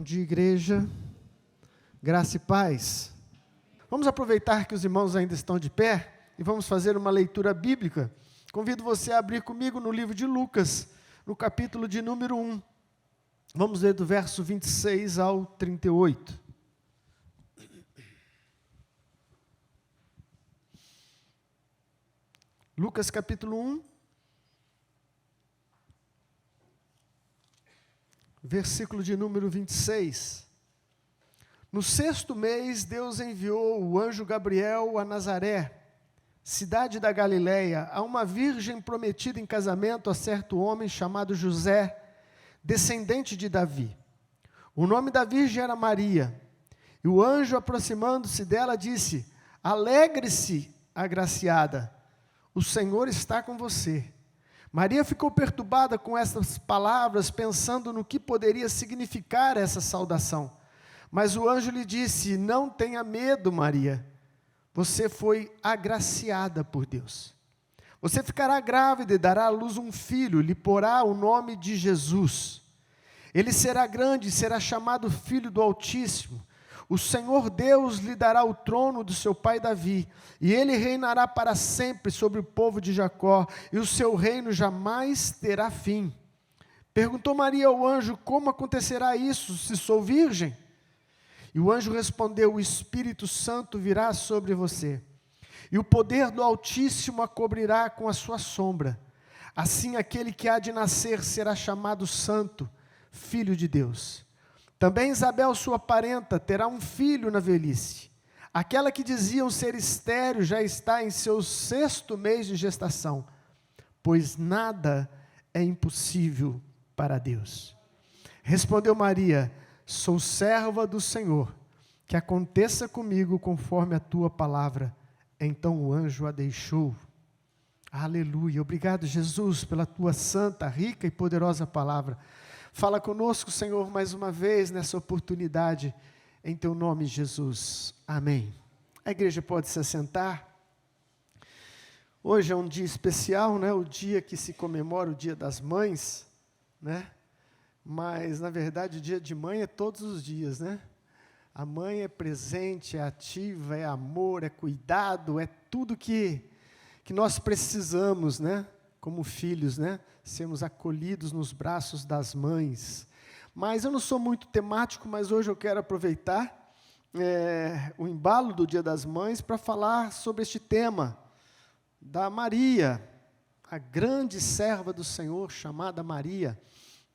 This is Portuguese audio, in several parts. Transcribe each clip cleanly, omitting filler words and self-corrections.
dia, igreja. Graça e paz. Vamos aproveitar que os irmãos ainda estão de pé e vamos fazer uma leitura bíblica. Convido você a abrir comigo no livro de Lucas, no capítulo de número 1. Vamos ler do verso 26 ao 38. Lucas capítulo 1, versículo de número 26. No 6º mês, Deus enviou o anjo Gabriel a Nazaré, cidade da Galileia, a uma virgem prometida em casamento a certo homem chamado José, descendente de Davi. O nome da virgem era Maria. E o anjo, aproximando-se dela, disse: Alegre-se, agraciada, o Senhor está com você. Maria ficou perturbada com essas palavras, pensando no que poderia significar essa saudação. Mas o anjo lhe disse: Não tenha medo, Maria. Você foi agraciada por Deus. Você ficará grávida e dará à luz um filho, lhe porá o nome de Jesus. Ele será grande e será chamado Filho do Altíssimo. O Senhor Deus lhe dará o trono do seu pai Davi, e ele reinará para sempre sobre o povo de Jacó, e o seu reino jamais terá fim. Perguntou Maria ao anjo: Como acontecerá isso, se sou virgem? E o anjo respondeu: O Espírito Santo virá sobre você, e o poder do Altíssimo a cobrirá com a sua sombra. Assim aquele que há de nascer será chamado Santo, Filho de Deus. Também Isabel, sua parenta, terá um filho na velhice. Aquela que diziam ser estéril já está em seu 6º mês de gestação, pois nada é impossível para Deus. Respondeu Maria: Sou serva do Senhor, que aconteça comigo conforme a tua palavra. Então o anjo a deixou. Aleluia. Obrigado, Jesus, pela tua santa, rica e poderosa palavra. Fala conosco, Senhor, mais uma vez nessa oportunidade, em teu nome, Jesus. Amém. A igreja pode se assentar. Hoje é um dia especial, né? O dia que se comemora o Dia das Mães, né? Mas, na verdade, o dia de mãe é todos os dias, né? A mãe é presente, é ativa, é amor, é cuidado, é tudo que nós precisamos, né? Como filhos, né? Sermos acolhidos nos braços das mães. Mas eu não sou muito temático, mas hoje eu quero aproveitar o embalo do Dia das Mães para falar sobre este tema da Maria, a grande serva do Senhor chamada Maria.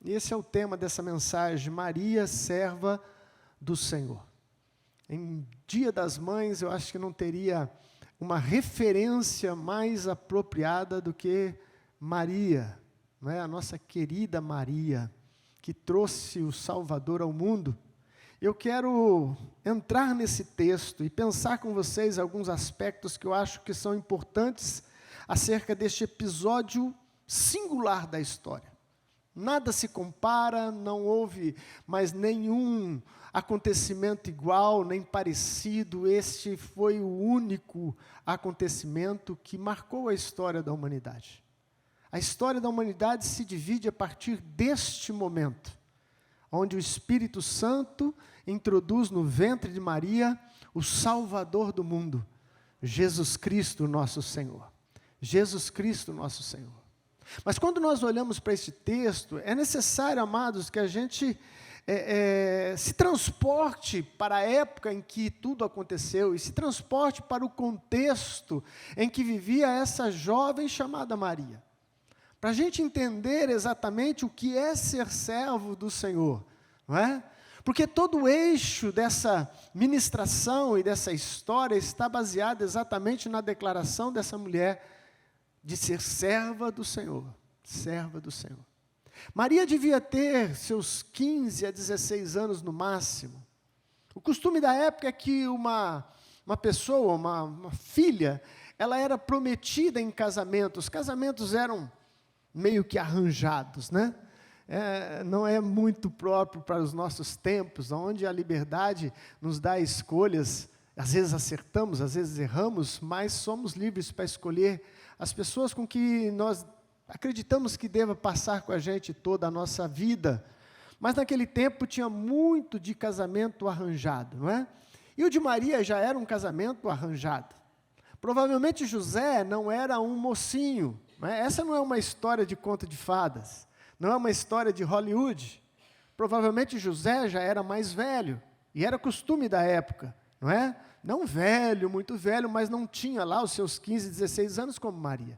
E esse é o tema dessa mensagem: Maria, serva do Senhor. Em Dia das Mães, eu acho que não teria uma referência mais apropriada do que Maria, não é? A nossa querida Maria, que trouxe o Salvador ao mundo. Eu quero entrar nesse texto e pensar com vocês alguns aspectos que eu acho que são importantes acerca deste episódio singular da história. Nada se compara, não houve mais nenhum acontecimento igual, nem parecido. Este foi o único acontecimento que marcou a história da humanidade. A história da humanidade se divide a partir deste momento, onde o Espírito Santo introduz no ventre de Maria o Salvador do mundo, Jesus Cristo, nosso Senhor. Jesus Cristo, nosso Senhor. Mas quando nós olhamos para este texto, é necessário, amados, que a gente se transporte para a época em que tudo aconteceu e se transporte para o contexto em que vivia essa jovem chamada Maria. Para a gente entender exatamente o que é ser servo do Senhor, não é? Porque todo o eixo dessa ministração e dessa história está baseado exatamente na declaração dessa mulher de ser serva do Senhor, serva do Senhor. Maria devia ter seus 15 a 16 anos no máximo. O costume da época é que uma pessoa, uma filha, ela era prometida em casamento. Os casamentos eram meio que arranjados, né? Não é muito próprio para os nossos tempos, onde a liberdade nos dá escolhas. Às vezes acertamos, às vezes erramos, mas somos livres para escolher as pessoas com que nós acreditamos que deva passar com a gente toda a nossa vida. Mas naquele tempo tinha muito de casamento arranjado, não é? E o de Maria já era um casamento arranjado. Provavelmente José não era um mocinho, não é? Essa não é uma história de conto de fadas, não é uma história de Hollywood. Provavelmente José já era mais velho, e era costume da época, não é? Não velho, muito velho, mas não tinha lá os seus 15, 16 anos como Maria.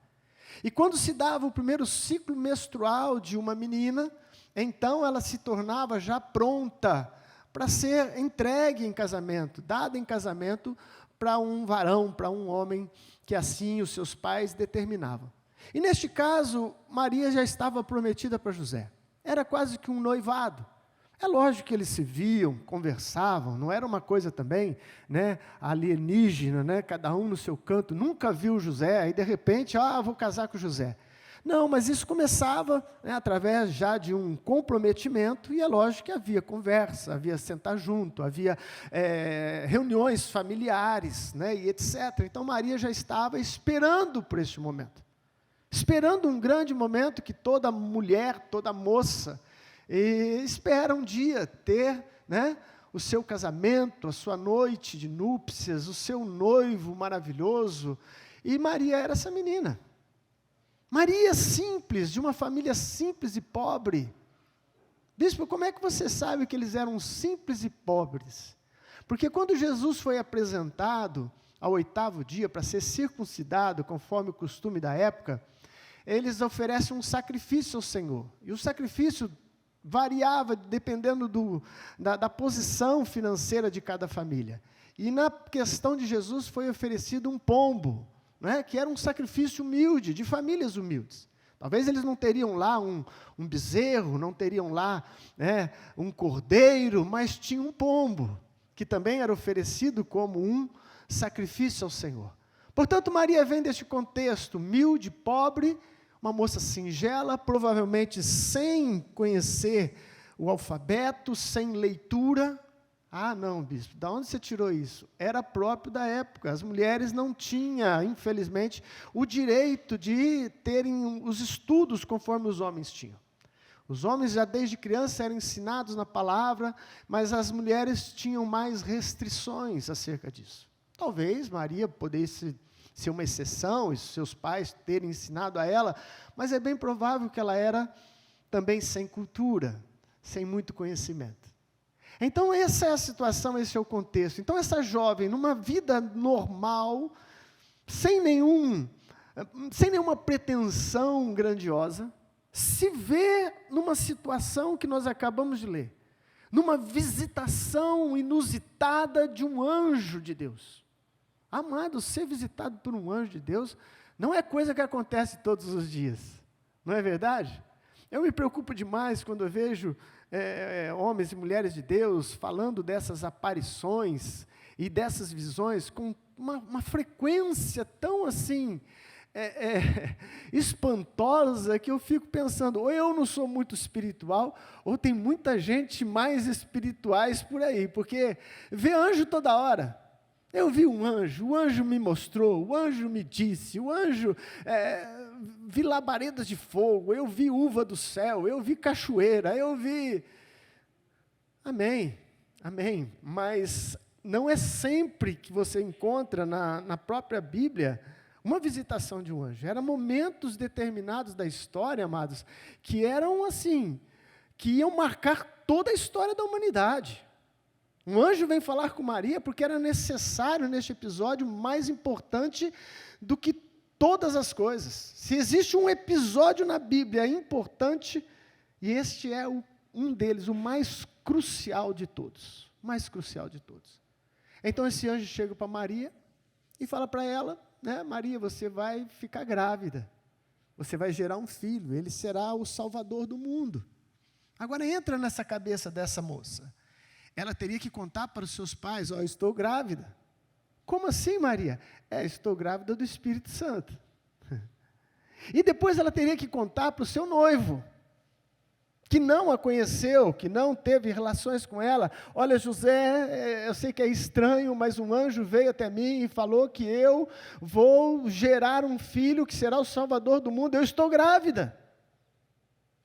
E quando se dava o primeiro ciclo menstrual de uma menina, então ela se tornava já pronta para ser entregue em casamento, dada em casamento para um varão, para um homem, que assim os seus pais determinavam. E neste caso, Maria já estava prometida para José. Era quase que um noivado. É lógico que eles se viam, conversavam, não era uma coisa também, né, alienígena, né, cada um no seu canto, nunca viu José, aí de repente, vou casar com José. Não, mas isso começava, né, através já de um comprometimento, e é lógico que havia conversa, havia sentar junto, havia reuniões familiares, né, e etc. Então Maria já estava esperando por este momento, esperando um grande momento que toda mulher, toda moça, espera um dia ter, né, o seu casamento, a sua noite de núpcias, o seu noivo maravilhoso, e Maria era essa menina. Maria simples, de uma família simples e pobre. Bispo, como é que você sabe que eles eram simples e pobres? Porque quando Jesus foi apresentado ao 8º dia para ser circuncidado, conforme o costume da época, eles oferecem um sacrifício ao Senhor. E o sacrifício variava dependendo da posição financeira de cada família. E na questão de Jesus foi oferecido um pombo, né, que era um sacrifício humilde, de famílias humildes. Talvez eles não teriam lá um bezerro, não teriam lá, né, um cordeiro, mas tinha um pombo, que também era oferecido como um sacrifício ao Senhor. Portanto, Maria vem deste contexto humilde, pobre, uma moça singela, provavelmente sem conhecer o alfabeto, sem leitura. Não, bispo, de onde você tirou isso? Era próprio da época. As mulheres não tinham, infelizmente, o direito de terem os estudos conforme os homens tinham. Os homens já desde criança eram ensinados na palavra, mas as mulheres tinham mais restrições acerca disso. Talvez Maria pudesse ser uma exceção, e seus pais terem ensinado a ela, mas é bem provável que ela era também sem cultura, sem muito conhecimento. Então, essa é a situação, esse é o contexto. Então, essa jovem, numa vida normal, sem nenhuma pretensão grandiosa, se vê numa situação que nós acabamos de ler, numa visitação inusitada de um anjo de Deus. Amado, ser visitado por um anjo de Deus não é coisa que acontece todos os dias, não é verdade? Eu me preocupo demais quando eu vejo homens e mulheres de Deus falando dessas aparições e dessas visões com uma frequência tão assim, espantosa, que eu fico pensando, ou eu não sou muito espiritual, ou tem muita gente mais espirituais por aí, porque vê anjo toda hora. Eu vi um anjo, o anjo me mostrou, o anjo me disse, o anjo, vi labaredas de fogo, eu vi uva do céu, eu vi cachoeira, eu vi... Amém, amém, mas não é sempre que você encontra na própria Bíblia uma visitação de um anjo. Eram momentos determinados da história, amados, que eram assim, que iam marcar toda a história da humanidade. Um anjo vem falar com Maria porque era necessário, neste episódio, mais importante do que todas as coisas. Se existe um episódio na Bíblia importante, e este é um deles, o mais crucial de todos. O mais crucial de todos. Então, esse anjo chega para Maria e fala para ela, né, Maria, você vai ficar grávida. Você vai gerar um filho, ele será o salvador do mundo. Agora, entra nessa cabeça dessa moça. Ela teria que contar para os seus pais, estou grávida. Como assim, Maria? Estou grávida do Espírito Santo. E depois ela teria que contar para o seu noivo, que não a conheceu, que não teve relações com ela. Olha, José, eu sei que é estranho, mas um anjo veio até mim e falou que eu vou gerar um filho que será o salvador do mundo. Eu estou grávida.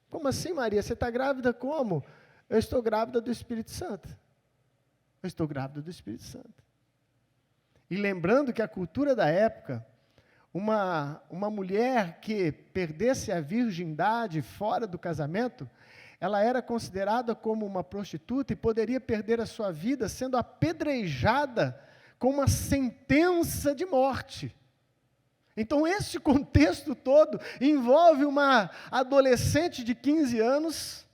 Como assim, Maria? Você está grávida como? Eu estou grávida do Espírito Santo. Eu estou grávida do Espírito Santo. E lembrando que a cultura da época, uma mulher que perdesse a virgindade fora do casamento, ela era considerada como uma prostituta e poderia perder a sua vida sendo apedrejada com uma sentença de morte. Então, esse contexto todo envolve uma adolescente de 15 anos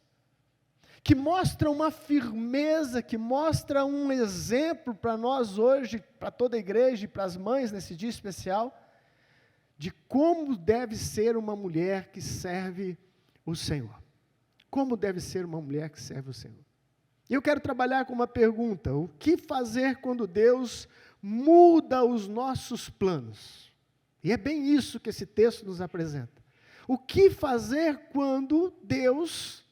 que mostra uma firmeza, que mostra um exemplo para nós hoje, para toda a igreja e para as mães nesse dia especial, de como deve ser uma mulher que serve o Senhor. Como deve ser uma mulher que serve o Senhor. E eu quero trabalhar com uma pergunta: o que fazer quando Deus muda os nossos planos? E é bem isso que esse texto nos apresenta. O que fazer quando Deus,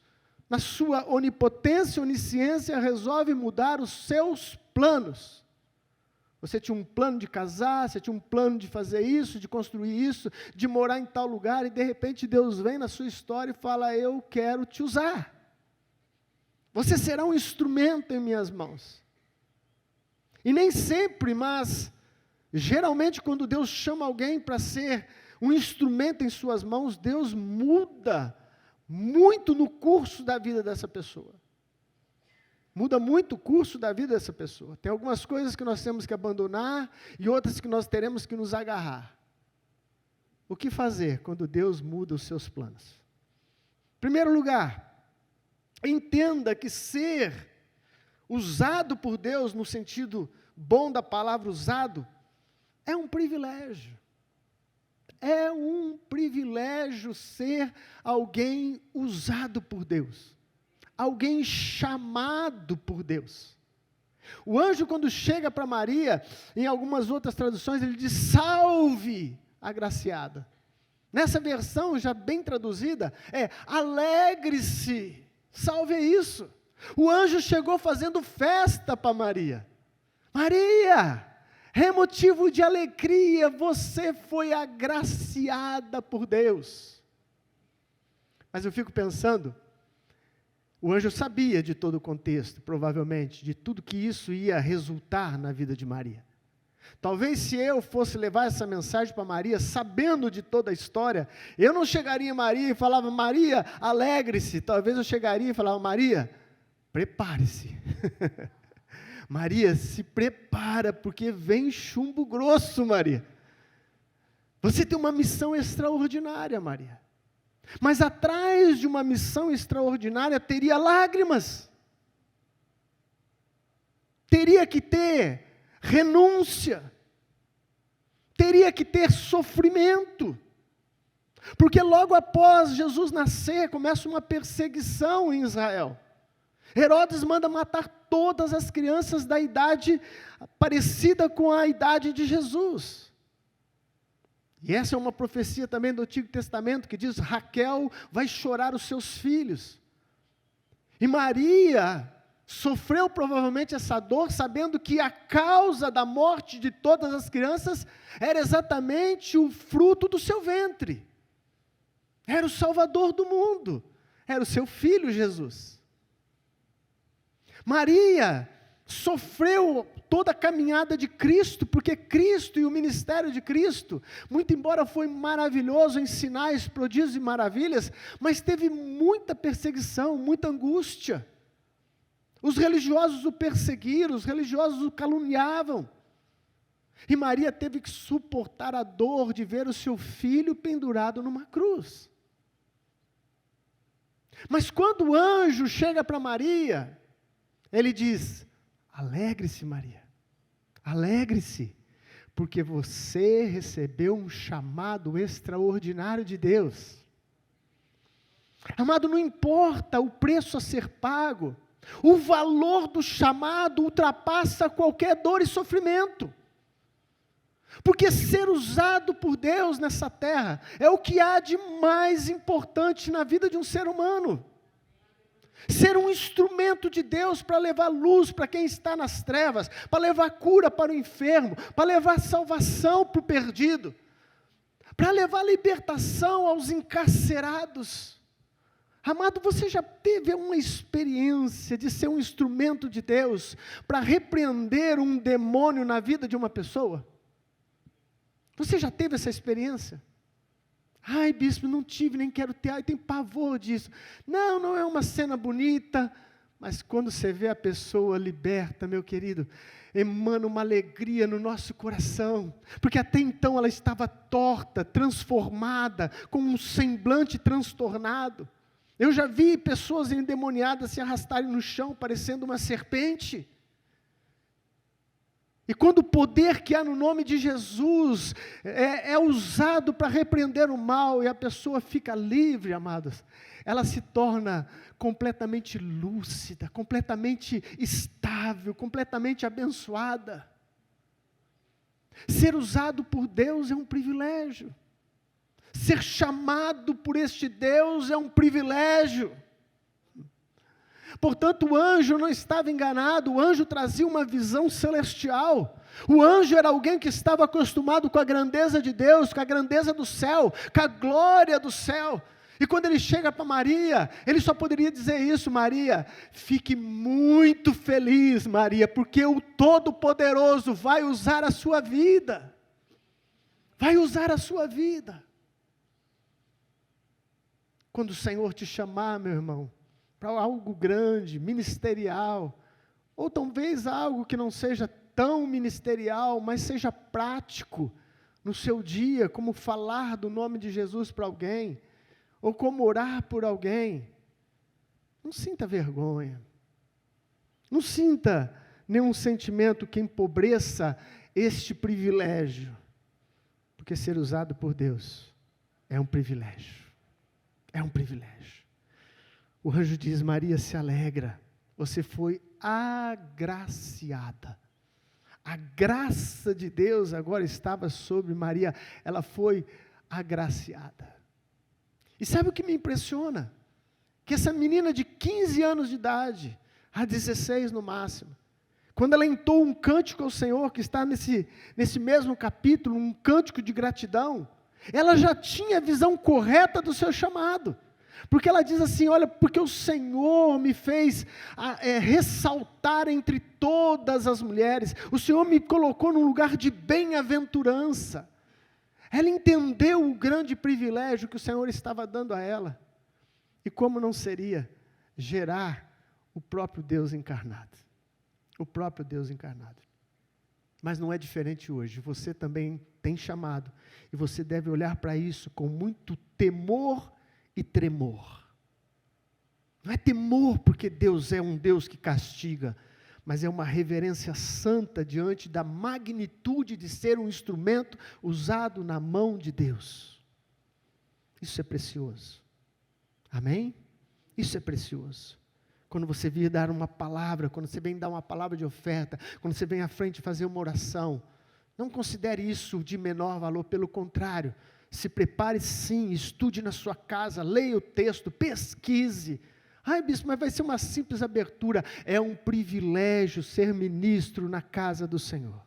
na sua onipotência e onisciência, resolve mudar os seus planos? Você tinha um plano de casar, você tinha um plano de fazer isso, de construir isso, de morar em tal lugar, e de repente Deus vem na sua história e fala: eu quero te usar. Você será um instrumento em minhas mãos. E nem sempre, mas geralmente quando Deus chama alguém para ser um instrumento em suas mãos, Deus muda muito no curso da vida dessa pessoa. Muda muito o curso da vida dessa pessoa. Tem algumas coisas que nós temos que abandonar e outras que nós teremos que nos agarrar. O que fazer quando Deus muda os seus planos? Em primeiro lugar, entenda que ser usado por Deus, no sentido bom da palavra usado, é um privilégio. É um privilégio ser alguém usado por Deus. Alguém chamado por Deus. O anjo, quando chega para Maria, em algumas outras traduções, ele diz: salve, agraciada. Nessa versão, já bem traduzida, é: alegre-se. Salve é isso. O anjo chegou fazendo festa para Maria. Maria, é motivo de alegria, você foi agraciada por Deus. Mas eu fico pensando, o anjo sabia de todo o contexto, provavelmente, de tudo que isso ia resultar na vida de Maria. Talvez se eu fosse levar essa mensagem para Maria, sabendo de toda a história, eu não chegaria em Maria e falava: Maria, alegre-se. Talvez eu chegaria e falava: Maria, prepare-se. Maria, se prepara, porque vem chumbo grosso, Maria. Você tem uma missão extraordinária, Maria. Mas atrás de uma missão extraordinária teria lágrimas. Teria que ter renúncia. Teria que ter sofrimento. Porque logo após Jesus nascer, começa uma perseguição em Israel. Herodes manda matar todas as crianças da idade parecida com a idade de Jesus. E essa é uma profecia também do Antigo Testamento, que diz: Raquel vai chorar os seus filhos. E Maria sofreu provavelmente essa dor, sabendo que a causa da morte de todas as crianças era exatamente o fruto do seu ventre. Era o Salvador do mundo. Era o seu filho Jesus. Maria sofreu toda a caminhada de Cristo, porque Cristo e o ministério de Cristo, muito embora foi maravilhoso em sinais, prodígios e maravilhas, mas teve muita perseguição, muita angústia. Os religiosos o perseguiram, os religiosos o caluniavam. E Maria teve que suportar a dor de ver o seu filho pendurado numa cruz. Mas quando o anjo chega para Maria, ele diz: alegre-se, Maria, alegre-se, porque você recebeu um chamado extraordinário de Deus. Amado, não importa o preço a ser pago, o valor do chamado ultrapassa qualquer dor e sofrimento. Porque ser usado por Deus nessa terra é o que há de mais importante na vida de um ser humano. Ser um instrumento de Deus para levar luz para quem está nas trevas, para levar cura para o enfermo, para levar salvação para o perdido, para levar libertação aos encarcerados. Amado, você já teve uma experiência de ser um instrumento de Deus para repreender um demônio na vida de uma pessoa? Você já teve essa experiência? Ai, bispo, não tive, nem quero ter, ai, tenho pavor disso. Não, não é uma cena bonita, mas quando você vê a pessoa liberta, meu querido, emana uma alegria no nosso coração, porque até então ela estava torta, transformada, com um semblante transtornado. Eu já vi pessoas endemoniadas se arrastarem no chão, parecendo uma serpente. E quando o poder que há no nome de Jesus é usado para repreender o mal, e a pessoa fica livre, amados, ela se torna completamente lúcida, completamente estável, completamente abençoada. Ser usado por Deus é um privilégio. Ser chamado por este Deus é um privilégio. Portanto, o anjo não estava enganado, o anjo trazia uma visão celestial. O anjo era alguém que estava acostumado com a grandeza de Deus, com a grandeza do céu, com a glória do céu. E quando ele chega para Maria, ele só poderia dizer isso: Maria, fique muito feliz, Maria, porque o Todo-Poderoso vai usar a sua vida. Vai usar a sua vida. Quando o Senhor te chamar, meu irmão, para algo grande, ministerial, ou talvez algo que não seja tão ministerial, mas seja prático no seu dia, como falar do nome de Jesus para alguém, ou como orar por alguém, não sinta vergonha, não sinta nenhum sentimento que empobreça este privilégio, porque ser usado por Deus é um privilégio. É um privilégio. O anjo diz: Maria, se alegra, você foi agraciada. A graça de Deus agora estava sobre Maria, ela foi agraciada. E sabe o que me impressiona? Que essa menina de 15 anos de idade, a 16 no máximo, quando ela entoou um cântico ao Senhor, que está nesse mesmo capítulo, um cântico de gratidão, ela já tinha a visão correta do seu chamado, porque ela diz assim: olha, porque o Senhor me fez ressaltar entre todas as mulheres, o Senhor me colocou num lugar de bem-aventurança. Ela entendeu o grande privilégio que o Senhor estava dando a ela, e como não seria gerar o próprio Deus encarnado, o próprio Deus encarnado. Mas não é diferente hoje, você também tem chamado, e você deve olhar para isso com muito temor e tremor. Não é temor porque Deus é um Deus que castiga, mas é uma reverência santa diante da magnitude de ser um instrumento usado na mão de Deus. Isso é precioso. Amém? Isso é precioso. Quando você vir dar uma palavra, quando você vem dar uma palavra de oferta, quando você vem à frente fazer uma oração, não considere isso de menor valor, pelo contrário, se prepare sim, estude na sua casa, leia o texto, pesquise. Ai, bispo, mas vai ser uma simples abertura. É um privilégio ser ministro na casa do Senhor.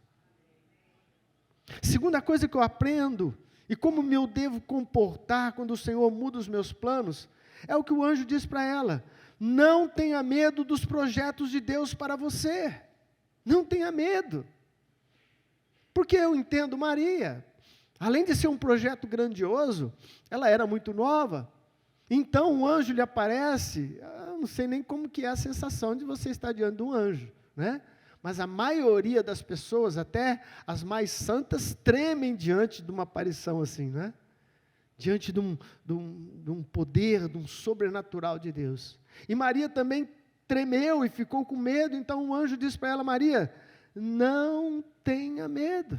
Segunda coisa que eu aprendo, e como eu devo comportar quando o Senhor muda os meus planos, é o que o anjo diz para ela: não tenha medo dos projetos de Deus para você. Não tenha medo. Porque eu entendo Maria. Além de ser um projeto grandioso, ela era muito nova. Então o anjo lhe aparece, eu não sei nem como que é a sensação de você estar diante de um anjo, né? Mas a maioria das pessoas, até as mais santas, tremem diante de uma aparição assim, né? Diante de um poder, de um sobrenatural de Deus. E Maria também tremeu e ficou com medo, então o anjo disse para ela: Maria, não tenha medo.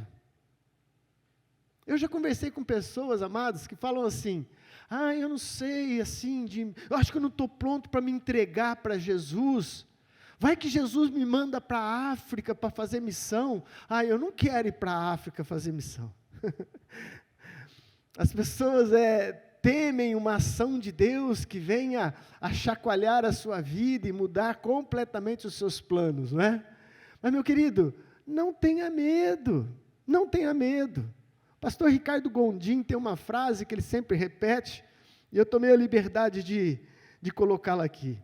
Eu já conversei com pessoas, amados, que falam assim: eu não sei, assim, eu acho que eu não estou pronto para me entregar para Jesus. Vai que Jesus me manda para a África para fazer missão. Eu não quero ir para a África fazer missão. As pessoas temem uma ação de Deus que venha a chacoalhar a sua vida e mudar completamente os seus planos, não é? Mas, meu querido, não tenha medo, não tenha medo. Pastor Ricardo Gondim tem uma frase que ele sempre repete, e eu tomei a liberdade de de colocá-la aqui.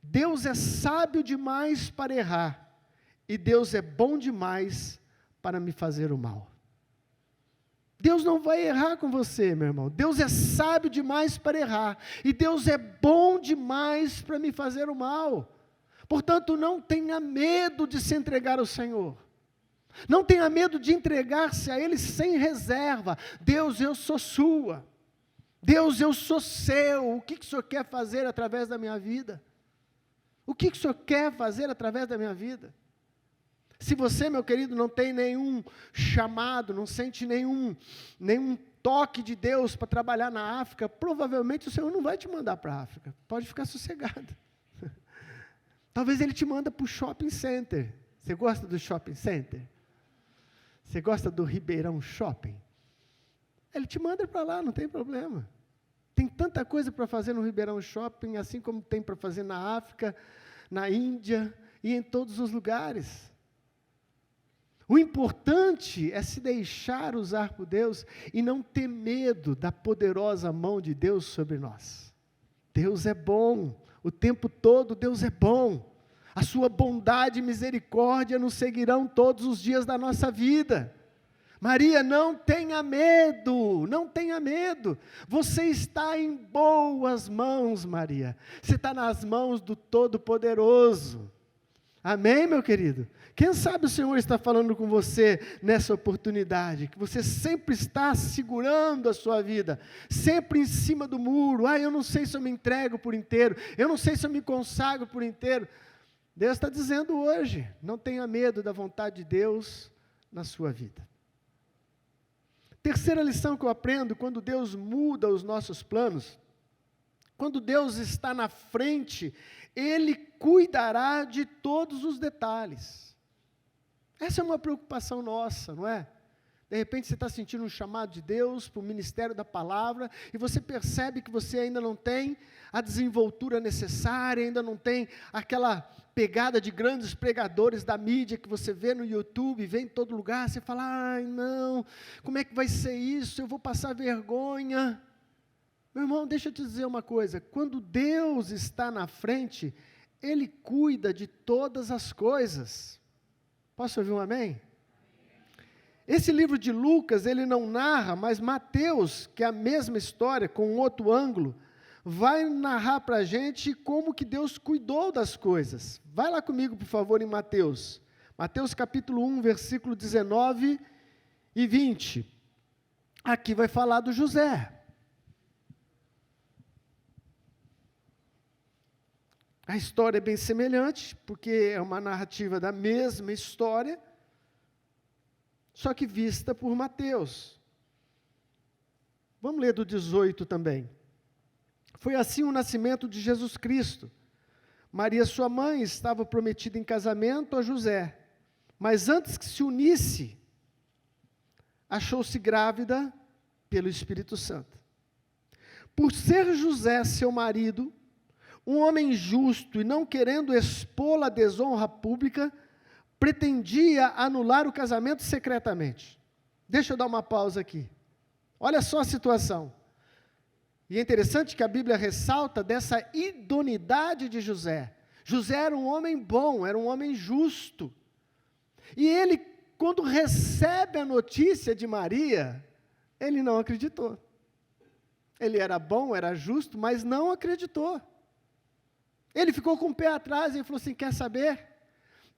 Deus é sábio demais para errar, e Deus é bom demais para me fazer o mal. Deus não vai errar com você, meu irmão. Deus é sábio demais para errar, e Deus é bom demais para me fazer o mal. Portanto, não tenha medo de se entregar ao Senhor. Não tenha medo de entregar-se a Ele sem reserva. Deus, eu sou sua. Deus, eu sou seu. O que o Senhor quer fazer através da minha vida? O que o Senhor quer fazer através da minha vida? Se você, meu querido, não tem nenhum chamado, não sente nenhum toque de Deus para trabalhar na África, provavelmente o Senhor não vai te mandar para a África. Pode ficar sossegado. Talvez Ele te manda para o shopping center. Você gosta do shopping center? Você gosta do Ribeirão Shopping? Ele te manda para lá, não tem problema. Tem tanta coisa para fazer no Ribeirão Shopping, assim como tem para fazer na África, na Índia e em todos os lugares. O importante é se deixar usar por Deus e não ter medo da poderosa mão de Deus sobre nós. Deus é bom, o tempo todo Deus é bom. A sua bondade e misericórdia nos seguirão todos os dias da nossa vida. Maria, não tenha medo, não tenha medo. Você está em boas mãos, Maria. Você está nas mãos do Todo-Poderoso. Amém, meu querido? Quem sabe o Senhor está falando com você nessa oportunidade, que você sempre está segurando a sua vida, sempre em cima do muro. Eu não sei se eu me entrego por inteiro, eu não sei se eu me consagro por inteiro. Deus está dizendo hoje, não tenha medo da vontade de Deus na sua vida. Terceira lição que eu aprendo, quando Deus muda os nossos planos, quando Deus está na frente, Ele cuidará de todos os detalhes. Essa é uma preocupação nossa, não é? De repente você está sentindo um chamado de Deus para o ministério da palavra, e você percebe que você ainda não tem a desenvoltura necessária, ainda não tem aquela pegada de grandes pregadores da mídia que você vê no YouTube, vê em todo lugar, você fala, ai não, como é que vai ser isso? Eu vou passar vergonha. Meu irmão, deixa eu te dizer uma coisa, quando Deus está na frente, Ele cuida de todas as coisas. Posso ouvir um amém? Esse livro de Lucas, ele não narra, mas Mateus, que é a mesma história, com um outro ângulo, vai narrar para a gente como que Deus cuidou das coisas. Vai lá comigo, por favor, em Mateus. Mateus capítulo 1, versículo 19 e 20. Aqui vai falar do José. A história é bem semelhante, porque é uma narrativa da mesma história, só que vista por Mateus. Vamos ler do 18 também. Foi assim o nascimento de Jesus Cristo. Maria, sua mãe, estava prometida em casamento a José, mas antes que se unisse, achou-se grávida pelo Espírito Santo. Por ser José seu marido, um homem justo e não querendo expô-la à desonra pública, pretendia anular o casamento secretamente. Deixa eu dar uma pausa aqui. Olha só a situação. E é interessante que a Bíblia ressalta dessa idoneidade de José. José era um homem bom, era um homem justo. E ele, quando recebe a notícia de Maria, ele não acreditou. Ele era bom, era justo, mas não acreditou. Ele ficou com o pé atrás e falou assim, quer saber?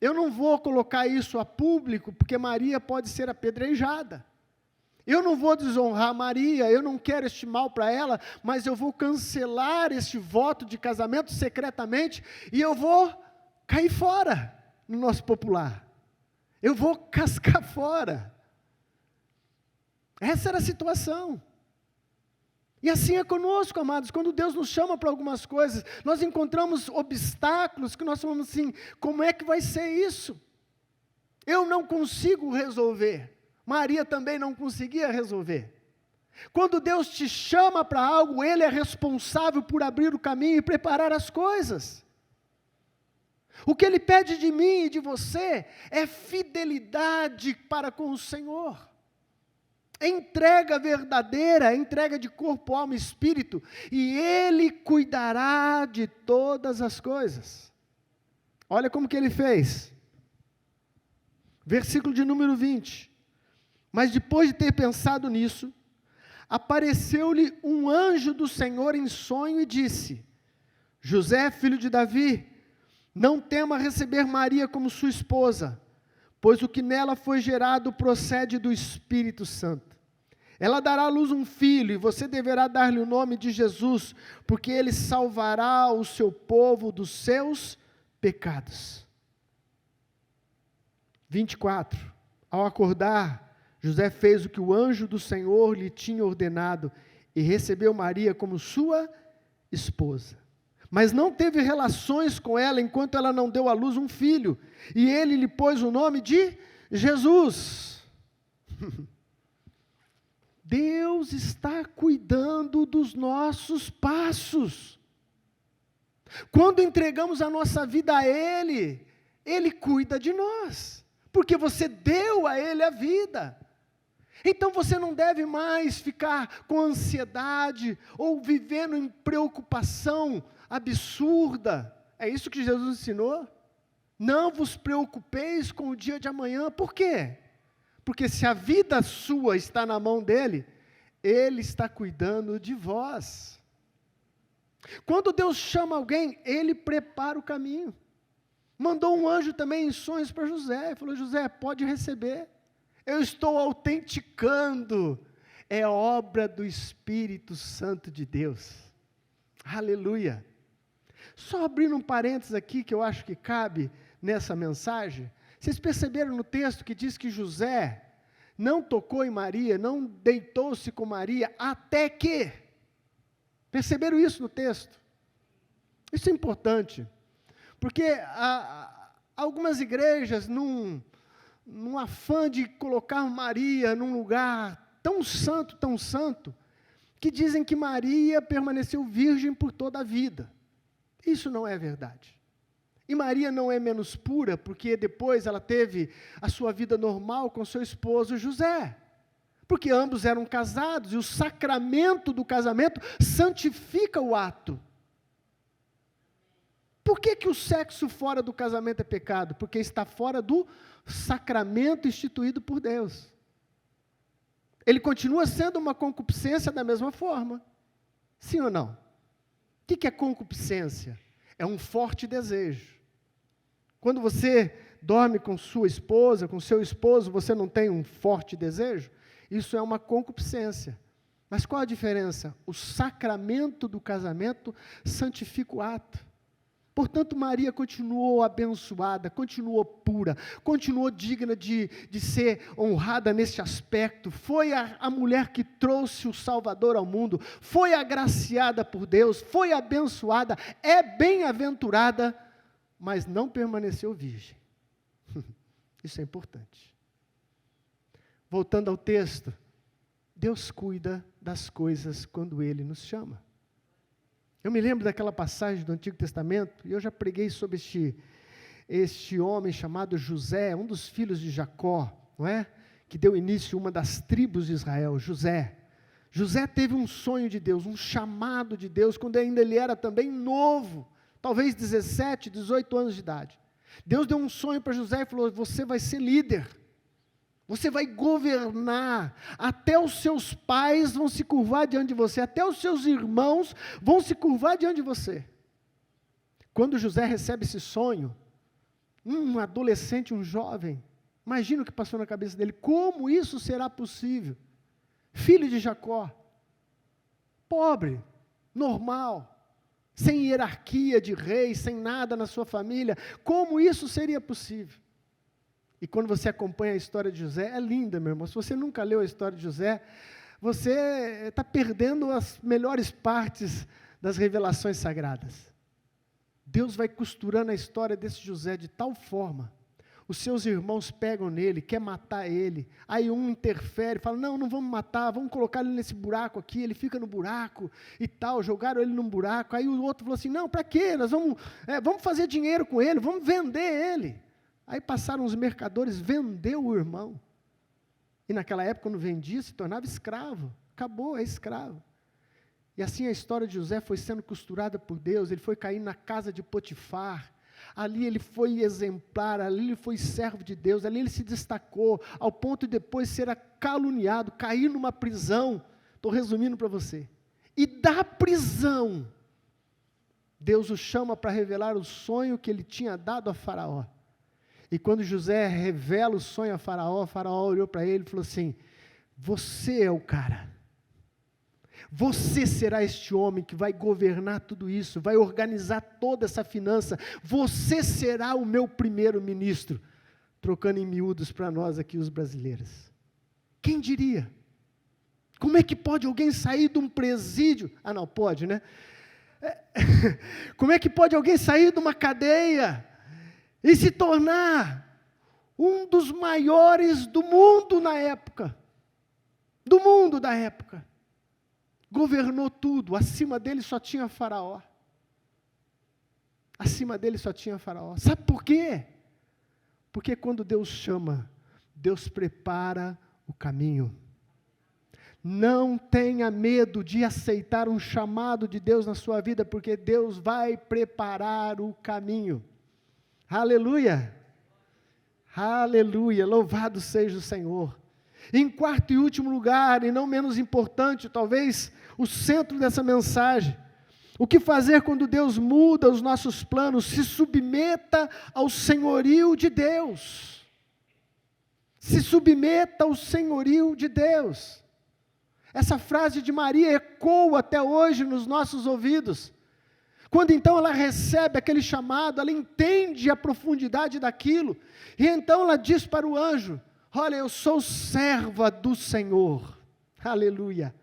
Eu não vou colocar isso a público, porque Maria pode ser apedrejada. Eu não vou desonrar Maria, eu não quero este mal para ela, mas eu vou cancelar este voto de casamento secretamente, e eu vou cair fora, no nosso popular. Eu vou cascar fora. Essa era a situação. E assim é conosco, amados, quando Deus nos chama para algumas coisas, nós encontramos obstáculos que nós falamos assim, como é que vai ser isso? Eu não consigo resolver. Maria também não conseguia resolver. Quando Deus te chama para algo, Ele é responsável por abrir o caminho e preparar as coisas. O que Ele pede de mim e de você é fidelidade para com o Senhor. entrega verdadeira, entrega de corpo, alma e espírito, e Ele cuidará de todas as coisas. Olha como que Ele fez. Versículo de número 20. Mas depois de ter pensado nisso, apareceu-lhe um anjo do Senhor em sonho e disse: José, filho de Davi, não tema receber Maria como sua esposa, pois o que nela foi gerado procede do Espírito Santo. Ela dará à luz um filho, e você deverá dar-lhe o nome de Jesus, porque ele salvará o seu povo dos seus pecados. 24. Ao acordar, José fez o que o anjo do Senhor lhe tinha ordenado, e recebeu Maria como sua esposa. Mas não teve relações com ela, enquanto ela não deu à luz um filho, e ele lhe pôs o nome de Jesus. Deus está cuidando dos nossos passos. Quando entregamos a nossa vida a Ele, Ele cuida de nós, porque você deu a Ele a vida. Então você não deve mais ficar com ansiedade ou vivendo em preocupação absurda. É isso que Jesus ensinou? Não vos preocupeis com o dia de amanhã. Por quê? Porque se a vida sua está na mão dEle, Ele está cuidando de vós. Quando Deus chama alguém, Ele prepara o caminho. Mandou um anjo também em sonhos para José. Falou: José, pode receber. Eu estou autenticando. É obra do Espírito Santo de Deus. Aleluia. Só abrindo um parênteses aqui, que eu acho que cabe nessa mensagem. Vocês perceberam no texto que diz que José não tocou em Maria, não deitou-se com Maria, até que... Perceberam isso no texto? Isso é importante, porque algumas igrejas, num afã de colocar Maria num lugar tão santo, que dizem que Maria permaneceu virgem por toda a vida. Isso não é verdade. E Maria não é menos pura, porque depois ela teve a sua vida normal com seu esposo José. Porque ambos eram casados, e o sacramento do casamento santifica o ato. Por que o sexo fora do casamento é pecado? Porque está fora do sacramento instituído por Deus. Ele continua sendo uma concupiscência da mesma forma. Sim ou não? O que é concupiscência? É um forte desejo. Quando você dorme com sua esposa, com seu esposo, você não tem um forte desejo? Isso é uma concupiscência. Mas qual a diferença? O sacramento do casamento santifica o ato. Portanto, Maria continuou abençoada, continuou pura, continuou digna de ser honrada nesse aspecto. Foi a mulher que trouxe o Salvador ao mundo, foi agraciada por Deus, foi abençoada, é bem-aventurada, mas não permaneceu virgem. Isso é importante. Voltando ao texto, Deus cuida das coisas quando Ele nos chama. Eu me lembro daquela passagem do Antigo Testamento, e eu já preguei sobre este homem chamado José, um dos filhos de Jacó, não é? Que deu início a uma das tribos de Israel, José. José teve um sonho de Deus, um chamado de Deus, quando ainda ele era também novo, talvez 17, 18 anos de idade. Deus deu um sonho para José e falou: você vai ser líder. Você vai governar, até os seus pais vão se curvar diante de você, até os seus irmãos vão se curvar diante de você. Quando José recebe esse sonho, um adolescente, um jovem, imagina o que passou na cabeça dele: como isso será possível? Filho de Jacó, pobre, normal, sem hierarquia de rei, sem nada na sua família, como isso seria possível? E quando você acompanha a história de José, é linda, meu irmão. Se você nunca leu a história de José, você está perdendo as melhores partes das revelações sagradas. Deus vai costurando a história desse José de tal forma, os seus irmãos pegam nele, quer matar ele, aí um interfere, fala: não vamos matar, vamos colocar ele nesse buraco aqui, ele fica no buraco e tal, jogaram ele num buraco, aí o outro falou assim: não, para quê? Nós vamos fazer dinheiro com ele, vamos vender ele. Aí passaram os mercadores, vendeu o irmão. E naquela época, quando vendia, se tornava escravo. Acabou, é escravo. E assim a história de José foi sendo costurada por Deus, ele foi cair na casa de Potifar. Ali ele foi exemplar, ali ele foi servo de Deus, ali ele se destacou, ao ponto de depois ser caluniado, cair numa prisão. Estou resumindo para você. E da prisão, Deus o chama para revelar o sonho que ele tinha dado a Faraó. E quando José revela o sonho a Faraó olhou para ele e falou assim: você é o cara. Você será este homem que vai governar tudo isso, vai organizar toda essa finança. Você será o meu primeiro-ministro. Trocando em miúdos para nós aqui, os brasileiros. Quem diria? Como é que pode alguém sair de um presídio? Ah, não, pode, né? Como é que pode alguém sair de uma cadeia e se tornar um dos maiores do mundo na época? Do mundo da época. Governou tudo, acima dele só tinha Faraó. Acima dele só tinha Faraó. Sabe por quê? Porque quando Deus chama, Deus prepara o caminho. Não tenha medo de aceitar um chamado de Deus na sua vida, porque Deus vai preparar o caminho. Aleluia! Aleluia! Louvado seja o Senhor. Em quarto e último lugar, e não menos importante, talvez o centro dessa mensagem, o que fazer quando Deus muda os nossos planos? Se submeta ao senhorio de Deus. Se submeta ao senhorio de Deus. Essa frase de Maria ecoa até hoje nos nossos ouvidos. Quando então ela recebe aquele chamado, ela entende a profundidade daquilo, e então ela diz para o anjo: olha, eu sou serva do Senhor. Aleluia.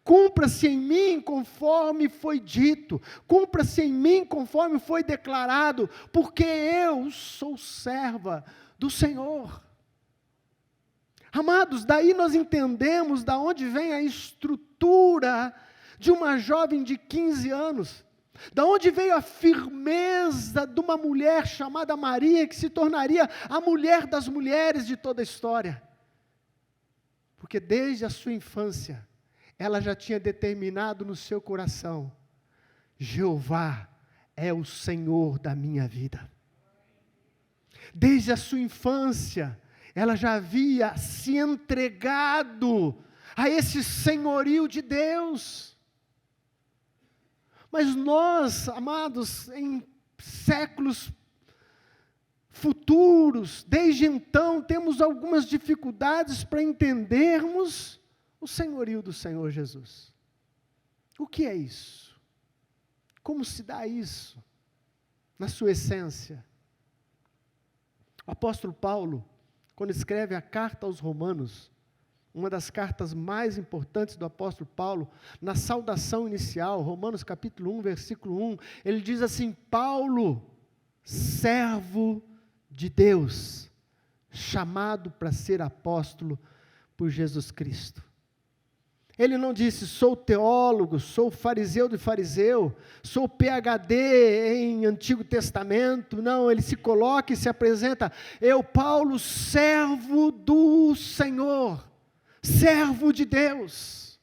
Cumpra-se em mim conforme foi dito, cumpra-se em mim conforme foi declarado, porque eu sou serva do Senhor. Amados, daí nós entendemos da onde vem a estrutura de uma jovem de 15 anos, da onde veio a firmeza de uma mulher chamada Maria, que se tornaria a mulher das mulheres de toda a história. Porque desde a sua infância, ela já tinha determinado no seu coração: Jeová é o Senhor da minha vida. Desde a sua infância, ela já havia se entregado a esse senhorio de Deus. Mas nós, amados, em séculos futuros, desde então, temos algumas dificuldades para entendermos o senhorio do Senhor Jesus. O que é isso? Como se dá isso na sua essência? O apóstolo Paulo, quando escreve a carta aos Romanos, uma das cartas mais importantes do apóstolo Paulo, na saudação inicial, Romanos capítulo 1, versículo 1, ele diz assim: Paulo, servo de Deus, chamado para ser apóstolo por Jesus Cristo. Ele não disse: sou teólogo, sou fariseu de fariseu, sou PhD em Antigo Testamento. Não, ele se coloca e se apresenta: eu, Paulo, servo do Senhor, servo de Deus.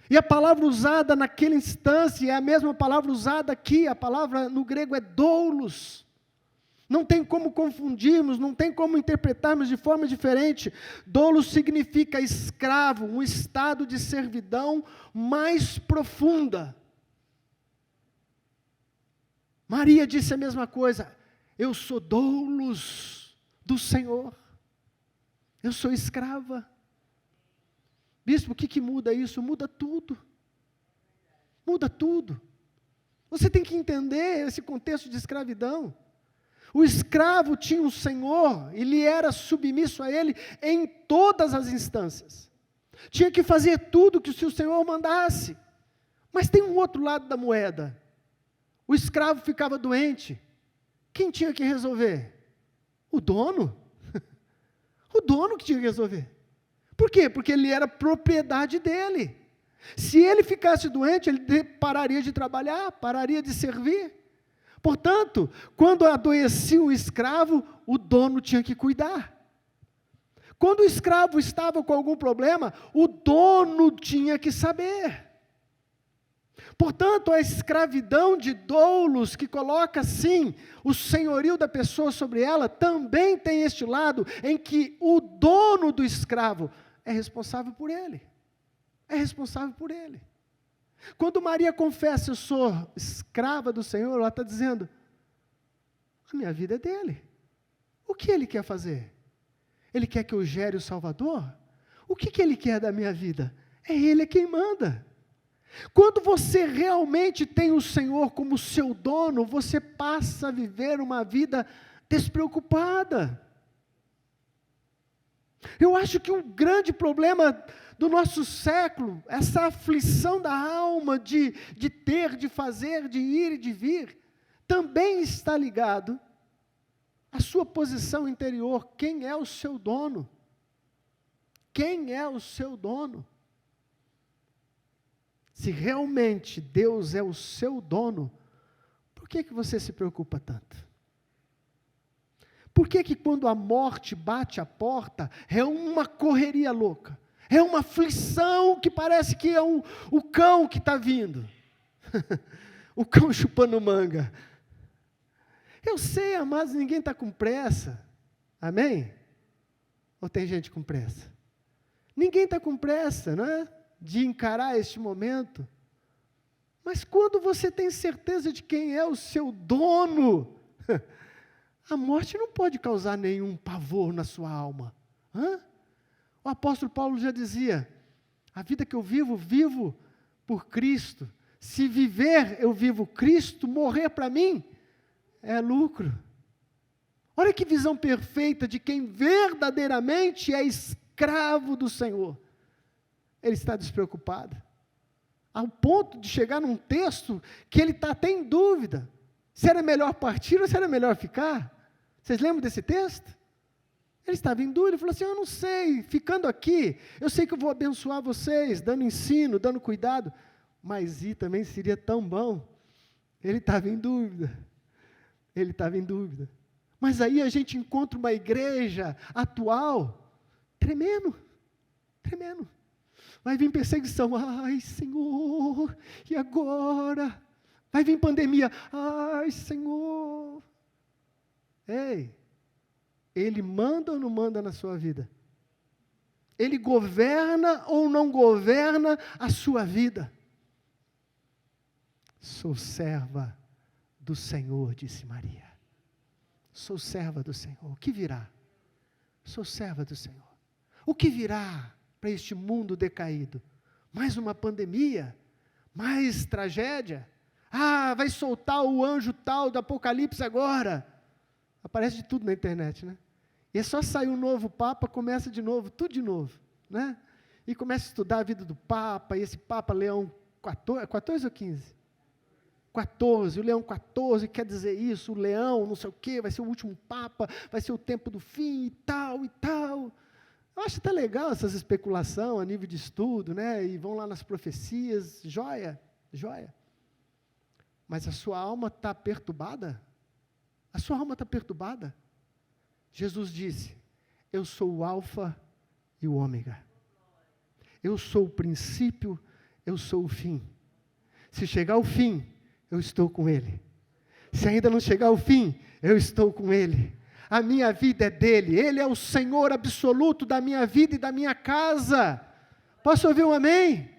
E a palavra usada naquela instância é a mesma palavra usada aqui, a palavra no grego é doulos. Não tem como confundirmos, não tem como interpretarmos de forma diferente. Doulos significa escravo, um estado de servidão mais profunda. Maria disse a mesma coisa: eu sou doulos do Senhor, eu sou escrava. Bispo, o que muda isso? Muda tudo. Muda tudo. Você tem que entender esse contexto de escravidão. O escravo tinha um senhor, ele era submisso a ele em todas as instâncias. Tinha que fazer tudo que o senhor mandasse. Mas tem um outro lado da moeda. O escravo ficava doente. Quem tinha que resolver? O dono. O dono que tinha que resolver. Por quê? Porque ele era propriedade dele. Se ele ficasse doente, ele pararia de trabalhar, pararia de servir. Portanto, quando adoecia o escravo, o dono tinha que cuidar. Quando o escravo estava com algum problema, o dono tinha que saber. Portanto, a escravidão de doulos, que coloca, sim, o senhorio da pessoa sobre ela, também tem este lado em que o dono do escravo é responsável por ele. É responsável por ele. Quando Maria confessa, eu sou escrava do Senhor, ela está dizendo, a minha vida é dele. O que ele quer fazer? Ele quer que eu gere o Salvador? O que ele quer da minha vida? É ele quem manda. Quando você realmente tem o Senhor como seu dono, você passa a viver uma vida despreocupada. Eu acho que o grande problema do nosso século, essa aflição da alma de ter, de fazer, de ir e de vir, também está ligado à sua posição interior. Quem é o seu dono? Quem é o seu dono? Se realmente Deus é o seu dono, por que você se preocupa tanto? Por que quando a morte bate a porta, é uma correria louca? É uma aflição que parece que é o cão que está vindo. O cão chupando manga. Eu sei, amados, ninguém está com pressa. Amém? Ou tem gente com pressa? Ninguém está com pressa, não é? De encarar este momento. Mas quando você tem certeza de quem é o seu dono, a morte não pode causar nenhum pavor na sua alma. O apóstolo Paulo já dizia, a vida que eu vivo, vivo por Cristo. Se viver, eu vivo Cristo, morrer para mim é lucro. Olha que visão perfeita de quem verdadeiramente é escravo do Senhor. Ele está despreocupado, ao ponto de chegar num texto que ele está até em dúvida, se era melhor partir ou se era melhor ficar. Vocês lembram desse texto? Ele estava em dúvida, falou assim, eu não sei, ficando aqui, eu sei que eu vou abençoar vocês, dando ensino, dando cuidado, mas ir também seria tão bom. Ele estava em dúvida, mas aí a gente encontra uma igreja atual, tremendo, vai vir perseguição, ai Senhor, e agora? Vai vir pandemia, ai Senhor. Ei, Ele manda ou não manda na sua vida? Ele governa ou não governa a sua vida? Sou serva do Senhor, disse Maria. Sou serva do Senhor. O que virá? Sou serva do Senhor. O que virá para este mundo decaído? Mais uma pandemia? Mais tragédia? Vai soltar o anjo tal do Apocalipse agora. Aparece de tudo na internet, né? E é só sair um novo Papa, começa de novo, tudo de novo, né? E começa a estudar a vida do Papa, e esse Papa Leão 14 ou 15? 14, o Leão 14 quer dizer isso, o leão, não sei o quê, vai ser o último Papa, vai ser o tempo do fim, e tal, e tal. Eu acho até legal essas especulações a nível de estudo, né? E vão lá nas profecias, joia. Mas a sua alma está perturbada? A sua alma está perturbada? Jesus disse, eu sou o alfa e o ômega. Eu sou o princípio, eu sou o fim. Se chegar o fim, eu estou com Ele. Se ainda não chegar o fim, eu estou com Ele. A minha vida é dEle. Ele é o Senhor absoluto da minha vida e da minha casa. Posso ouvir um amém?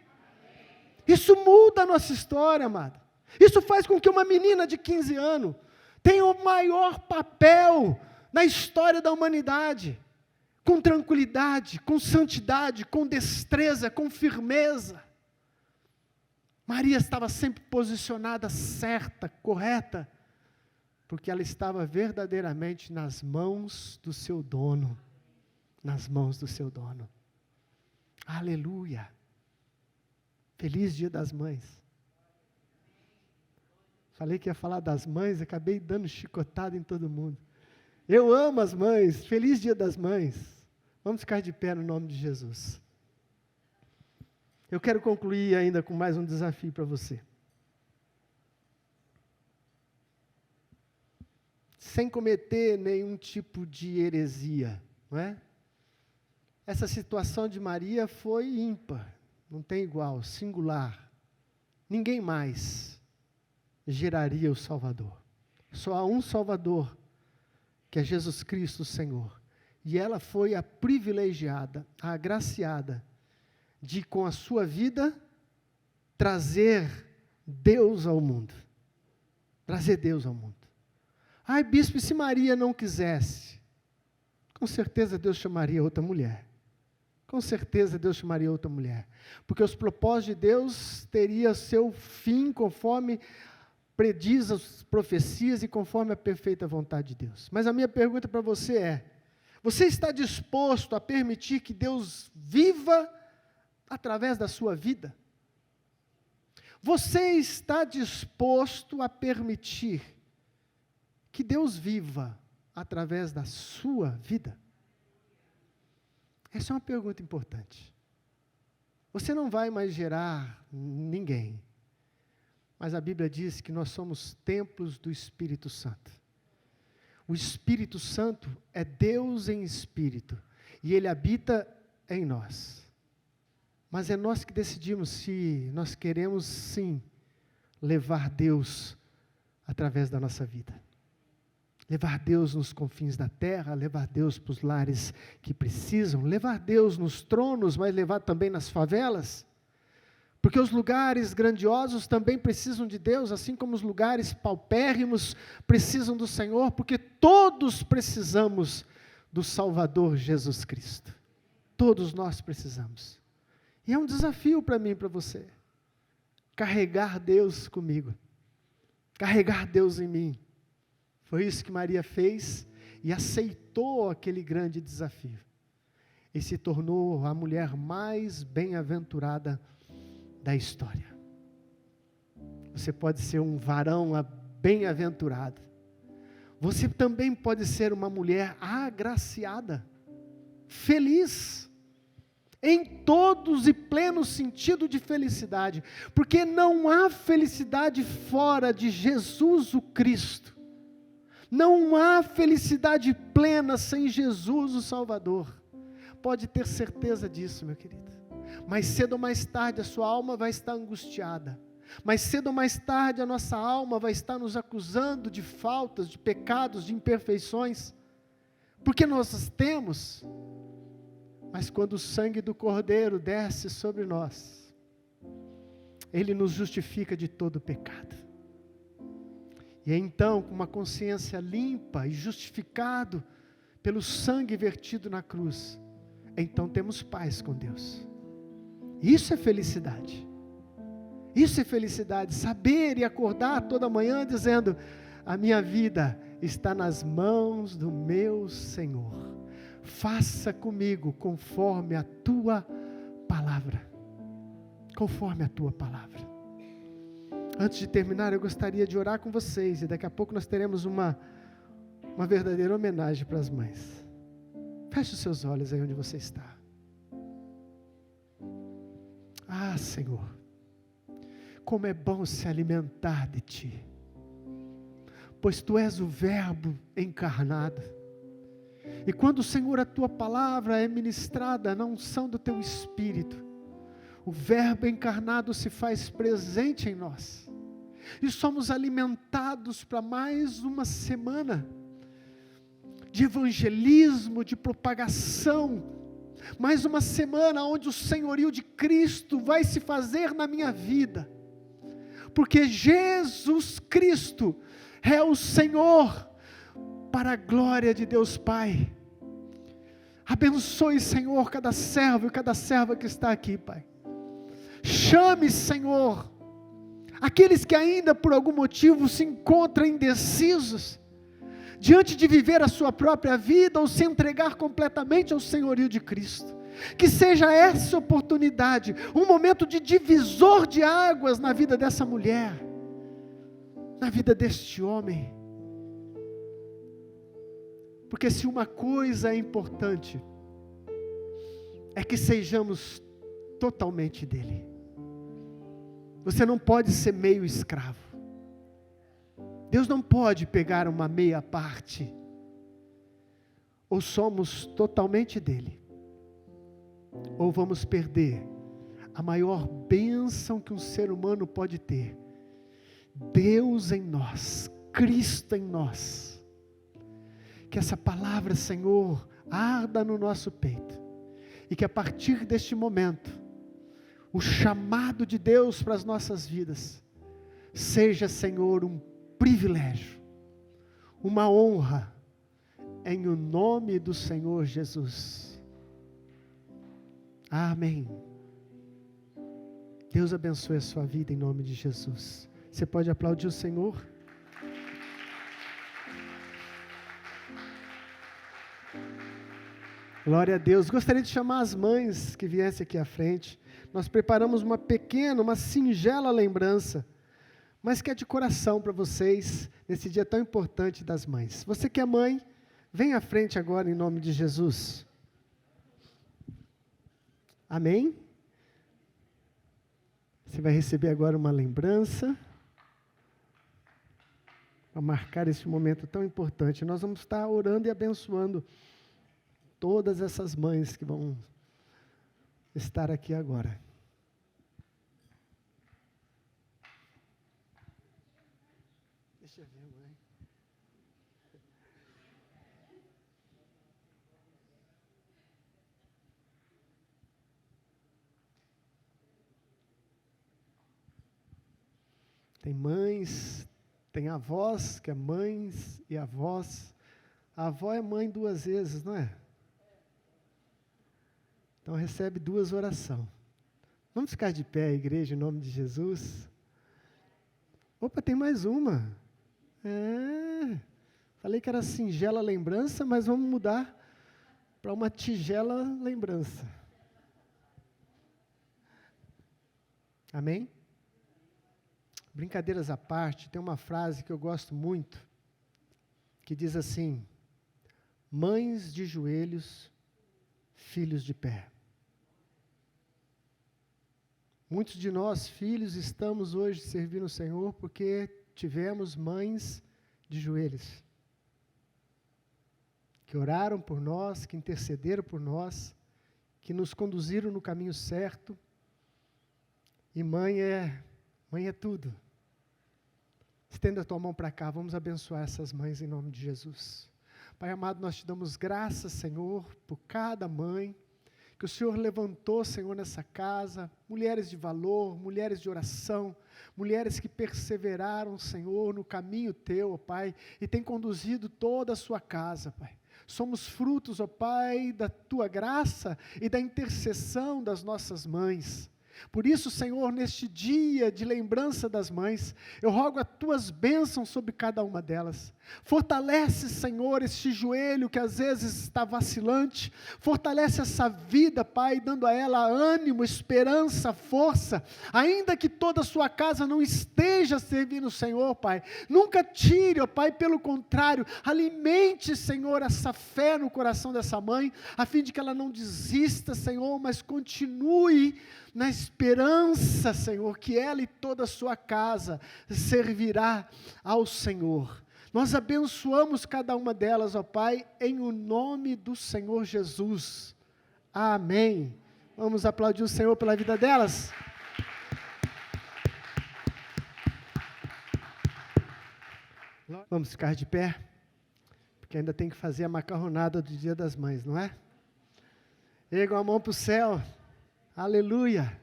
Isso muda a nossa história, amado. Isso faz com que uma menina de 15 anos tenha o maior papel na história da humanidade, com tranquilidade, com santidade, com destreza, com firmeza. Maria estava sempre posicionada certa, correta, porque ela estava verdadeiramente nas mãos do seu dono, nas mãos do seu dono. Aleluia! Feliz Dia das Mães. Falei que ia falar das mães, acabei dando chicotada em todo mundo. Eu amo as mães, feliz Dia das Mães. Vamos ficar de pé no nome de Jesus. Eu quero concluir ainda com mais um desafio para você. Sem cometer nenhum tipo de heresia, não é? essa situação de Maria foi ímpar, não tem igual, singular. Ninguém mais geraria o Salvador. Só há um Salvador, que é Jesus Cristo, o Senhor. E ela foi a privilegiada, a agraciada, de com a sua vida trazer Deus ao mundo. Trazer Deus ao mundo. Ai, bispo, e se Maria não quisesse? Com certeza Deus chamaria outra mulher. Com certeza Deus chamaria outra mulher. Porque os propósitos de Deus teriam seu fim conforme prediz as profecias e conforme a perfeita vontade de Deus. Mas a minha pergunta para você é: você está disposto a permitir que Deus viva através da sua vida? Você está disposto a permitir que Deus viva através da sua vida? Essa é uma pergunta importante. Você não vai mais gerar ninguém, mas a Bíblia diz que nós somos templos do Espírito Santo. O Espírito Santo é Deus em espírito, e Ele habita em nós. Mas é nós que decidimos se nós queremos, sim, levar Deus através da nossa vida. Levar Deus nos confins da terra, levar Deus para os lares que precisam, levar Deus nos tronos, mas levar também nas favelas. Porque os lugares grandiosos também precisam de Deus, assim como os lugares paupérrimos precisam do Senhor, porque todos precisamos do Salvador Jesus Cristo. Todos nós precisamos. E é um desafio para mim e para você. Carregar Deus comigo. Carregar Deus em mim. Foi isso que Maria fez e aceitou aquele grande desafio. E se tornou a mulher mais bem-aventurada da história. Você pode ser um varão bem-aventurado. Você também pode ser uma mulher agraciada, feliz, em todos e pleno sentido de felicidade, porque não há felicidade fora de Jesus o Cristo. Não há felicidade plena sem Jesus o Salvador. Pode ter certeza disso, meu querido. Mais cedo ou mais tarde a sua alma vai estar angustiada. Mais cedo ou mais tarde a nossa alma vai estar nos acusando de faltas, de pecados, de imperfeições. Porque nós as temos. Mas quando o sangue do Cordeiro desce sobre nós, Ele nos justifica de todo pecado. E então, com uma consciência limpa e justificado pelo sangue vertido na cruz, então temos paz com Deus. Isso é felicidade. Isso é felicidade, saber e acordar toda manhã dizendo: a minha vida está nas mãos do meu Senhor. Faça comigo conforme a tua palavra. Conforme a tua palavra. Antes de terminar, eu gostaria de orar com vocês, e daqui a pouco nós teremos uma verdadeira homenagem para as mães. Feche os seus olhos aí onde você está. Ah, Senhor, como é bom se alimentar de Ti, pois Tu és o Verbo encarnado. E quando, Senhor, a Tua palavra é ministrada na unção do Teu Espírito, o Verbo encarnado se faz presente em nós. E somos alimentados para mais uma semana de evangelismo, de propagação. Mais uma semana onde o senhorio de Cristo vai se fazer na minha vida. Porque Jesus Cristo é o Senhor, para a glória de Deus Pai. Abençoe, Senhor, cada servo e cada serva que está aqui, Pai. Chame, Senhor, aqueles que ainda por algum motivo se encontram indecisos, diante de viver a sua própria vida ou se entregar completamente ao senhorio de Cristo. Que seja essa oportunidade, um momento de divisor de águas na vida dessa mulher, na vida deste homem. Porque se uma coisa é importante, é que sejamos totalmente dele. Você não pode ser meio escravo. Deus não pode pegar uma meia parte. Ou somos totalmente dele, ou vamos perder a maior bênção que um ser humano pode ter: Deus em nós, Cristo em nós. Que essa palavra, Senhor, arda no nosso peito, e que a partir deste momento, o chamado de Deus para as nossas vidas seja, Senhor, um privilégio, uma honra, em o nome do Senhor Jesus. Amém. Deus abençoe a sua vida em nome de Jesus. Você pode aplaudir o Senhor? Glória a Deus. Gostaria de chamar as mães que viessem aqui à frente. Nós preparamos uma pequena, uma singela lembrança, mas que é de coração para vocês, nesse dia tão importante das mães. Você que é mãe, vem à frente agora em nome de Jesus. Amém? Você vai receber agora uma lembrança, para marcar esse momento tão importante. Nós vamos estar orando e abençoando todas essas mães que vão estar aqui agora. Deixa eu ver, mãe. Tem mães, tem avós, que é mães e avós. A avó é mãe 2 vezes, não é? Então recebe 2 orações. Vamos ficar de pé, igreja, em nome de Jesus. Opa, tem mais uma. Falei que era singela lembrança, mas vamos mudar para uma tigela lembrança. Amém? Brincadeiras à parte, tem uma frase que eu gosto muito, que diz assim: mães de joelhos, filhos de pé. Muitos de nós, filhos, estamos hoje servindo o Senhor porque tivemos mães de joelhos, que oraram por nós, que intercederam por nós, que nos conduziram no caminho certo. E mãe é tudo. Estenda a tua mão para cá, vamos abençoar essas mães em nome de Jesus. Pai amado, nós te damos graças, Senhor, por cada mãe que o Senhor levantou, Senhor, nessa casa, mulheres de valor, mulheres de oração, mulheres que perseveraram, Senhor, no caminho teu, ó Pai, e tem conduzido toda a sua casa, Pai. Somos frutos, ó Pai, da tua graça e da intercessão das nossas mães. Por isso, Senhor, neste dia de lembrança das mães, eu rogo as tuas bênçãos sobre cada uma delas. Fortalece, Senhor, este joelho que às vezes está vacilante. Fortalece essa vida, Pai, dando a ela ânimo, esperança, força. Ainda que toda a sua casa não esteja servindo o Senhor, Pai, nunca tire, ó Pai, pelo contrário, alimente, Senhor, essa fé no coração dessa mãe, a fim de que ela não desista, Senhor, mas continue na esperança, Senhor, que ela e toda a sua casa servirá ao Senhor. Nós abençoamos cada uma delas, ó Pai, em o nome do Senhor Jesus. Amém. Vamos aplaudir o Senhor pela vida delas? Vamos ficar de pé, porque ainda tem que fazer a macarronada do Dia das Mães, não é? Ergam a mão para o céu. Aleluia.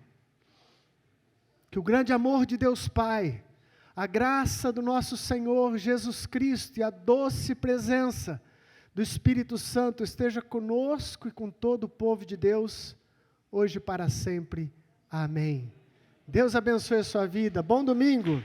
Que o grande amor de Deus Pai, a graça do nosso Senhor Jesus Cristo e a doce presença do Espírito Santo esteja conosco e com todo o povo de Deus, hoje e para sempre. Amém. Deus abençoe a sua vida. Bom domingo.